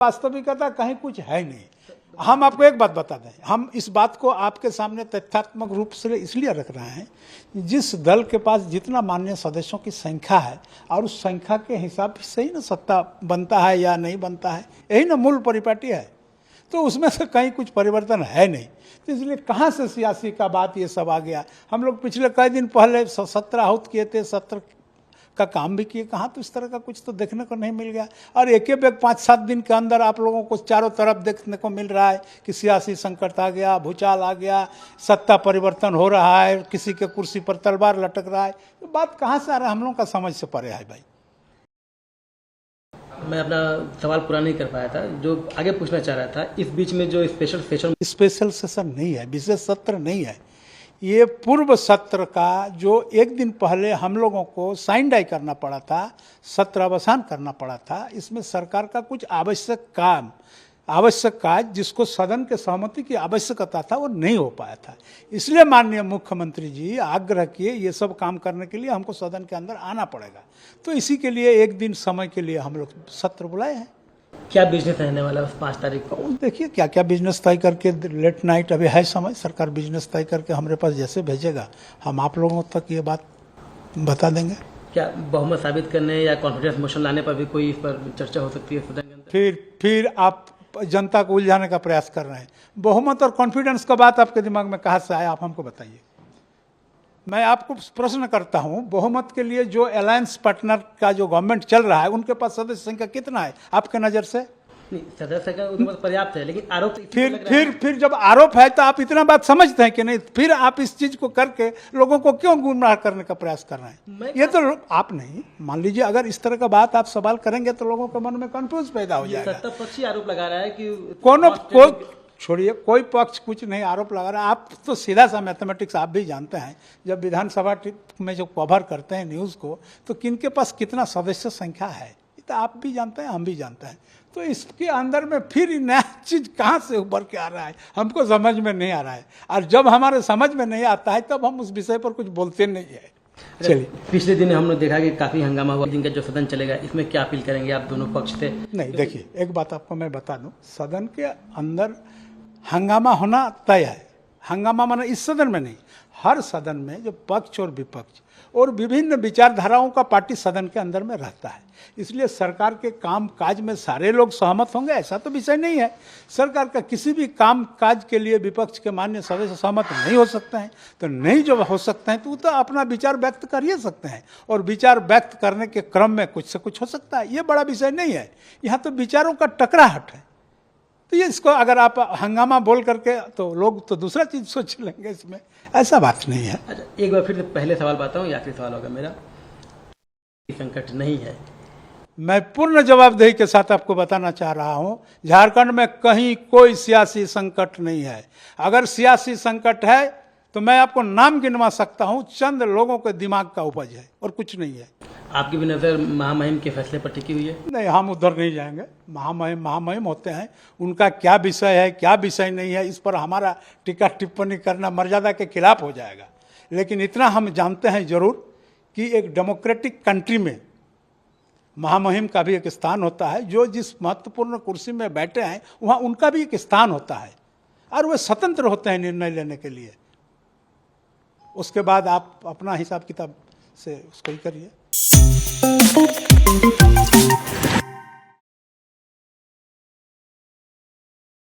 वास्तविकता कहीं कुछ है नहीं। हम आपको एक बात बता दें, हम इस बात को आपके सामने तथ्यात्मक रूप से इसलिए रख रहे हैं, जिस दल के पास जितना माननीय सदस्यों की संख्या है और उस संख्या के हिसाब से ही ना सत्ता बनता है या नहीं बनता है, यही ना मूल परिपाटी है। तो उसमें से कहीं कुछ परिवर्तन है नहीं, तो इसलिए कहाँ से सियासी का बात ये सब आ गया। हम लोग पिछले कई दिन पहले 17 आहूत किए थे, 17 का काम भी किए, कहाँ तो इस तरह का कुछ तो देखने को नहीं मिल गया। और एक एक 5-7 दिन के अंदर आप लोगों को चारों तरफ देखने को मिल रहा है कि सियासी संकट आ गया, भूचाल आ गया, सत्ता परिवर्तन हो रहा है, किसी के कुर्सी पर तलवार लटक रहा है। तो बात कहाँ से आ रहा है, हम लोगों का समझ से परे है भाई। मैं अपना सवाल पूरा नहीं कर पाया था, जो आगे पूछना चाह रहा था। इस बीच में जो स्पेशल सेशन नहीं है, विशेष सत्र नहीं है, ये पूर्व सत्र का जो एक दिन पहले हम लोगों को साइन डाई करना पड़ा था, सत्र अवसान करना पड़ा था। इसमें सरकार का कुछ आवश्यक काज जिसको सदन के सहमति की आवश्यकता था वो नहीं हो पाया था। इसलिए माननीय मुख्यमंत्री जी आग्रह किए ये सब काम करने के लिए हमको सदन के अंदर आना पड़ेगा। तो इसी के लिए एक दिन समय के लिए हम लोग सत्र बुलाए हैं। क्या बिजनेस रहने वाला है उस 5 तारीख को? देखिए क्या क्या बिजनेस तय करके, लेट नाइट अभी है समय, सरकार बिजनेस तय करके हमारे पास जैसे भेजेगा हम आप लोगों तक ये बात बता देंगे। क्या बहुमत साबित करने या कॉन्फिडेंस मोशन लाने पर भी कोई इस पर चर्चा हो सकती है सदन के अंदर? फिर आप जनता को उलझाने का प्रयास कर रहे हैं। बहुमत और कॉन्फिडेंस का बात आपके दिमाग में कहाँ से आया, आप हमको बताइए। मैं आपको प्रश्न करता हूं, बहुमत के लिए जो अलायंस पार्टनर का जो गवर्नमेंट चल रहा है उनके पास सदस्य संख्या कितना है आपके नज़र से? नहीं, सदस्य का उनके पास पर्याप्त है, लेकिन आरोप फिर जब आरोप है तो आप इतना बात समझते हैं कि नहीं, फिर आप इस चीज को करके लोगों को क्यों गुमराह करने का प्रयास कर रहे हैं? ये तो आप नहीं मान लीजिए, अगर इस तरह का बात आप सवाल करेंगे तो लोगों के मन में कंफ्यूज पैदा हो जाएगा। सत्ता पक्षी आरोप लगा रहा है कि कोई छोड़िए, कोई पक्ष कुछ नहीं आरोप लगा रहा है। आप तो सीधा सा मैथमेटिक्स आप भी जानते हैं, जब विधानसभा में जो कवर करते हैं न्यूज़ को, तो किनके पास कितना सदस्य संख्या है ये तो आप भी जानते हैं, हम भी जानते हैं। तो इसके अंदर में फिर नया चीज़ कहाँ से उभर के आ रहा है, हमको समझ में नहीं आ रहा है। और जब हमारे समझ में नहीं आता है तब हम उस विषय पर कुछ बोलते नहीं है। चलिए, पिछले दिन हमने देखा कि काफ़ी हंगामा हुआ, जिनका जो सदन चलेगा, इसमें क्या अपील करेंगे आप दोनों पक्ष से? नहीं, देखिए एक बात आपको मैं बता दूं, सदन के अंदर हंगामा होना तय है। हंगामा माना इस सदन में नहीं, हर सदन में जो पक्ष और विपक्ष और विभिन्न विचारधाराओं का पार्टी सदन के अंदर में रहता है। इसलिए सरकार के काम काज में सारे लोग सहमत होंगे ऐसा तो विषय नहीं है। सरकार का किसी भी काम काज के लिए विपक्ष के मान्य सदस्य सहमत नहीं हो सकते हैं, तो नहीं जब हो सकते हैं तो वो तो अपना विचार व्यक्त कर ही सकते हैं, और विचार व्यक्त करने के क्रम में कुछ से कुछ हो सकता है। ये बड़ा विषय नहीं है, यहाँ तो विचारों का टकराहट है। तो ये इसको अगर आप हंगामा बोल करके तो लोग तो दूसरा चीज सोच लेंगे, इसमें ऐसा बात नहीं है। अच्छा, एक बार फिर पहले सवाल पाता हूँ, आखिरी सवाल होगा मेरा। संकट नहीं है, मैं पूर्ण जवाबदेही के साथ आपको बताना चाह रहा हूं, झारखंड में कहीं कोई सियासी संकट नहीं है। अगर सियासी संकट है तो मैं आपको नाम गिनवा सकता हूं, चंद लोगों के दिमाग का उपज है और कुछ नहीं है। आपकी भी नज़र महामहिम के फैसले पर टिकी हुई है? नहीं, हम उधर नहीं जाएंगे। महामहिम होते हैं, उनका क्या विषय है क्या विषय नहीं है, इस पर हमारा टीका टिप्पणी करना मर्यादा के खिलाफ हो जाएगा। लेकिन इतना हम जानते हैं जरूर कि एक डेमोक्रेटिक कंट्री में महामहिम का भी एक स्थान होता है। जो जिस महत्वपूर्ण कुर्सी में बैठे हैं वहाँ उनका भी एक स्थान होता है, और वे स्वतंत्र होते हैं निर्णय लेने के लिए। उसके बाद आप अपना हिसाब किताब से उसको ही करिए।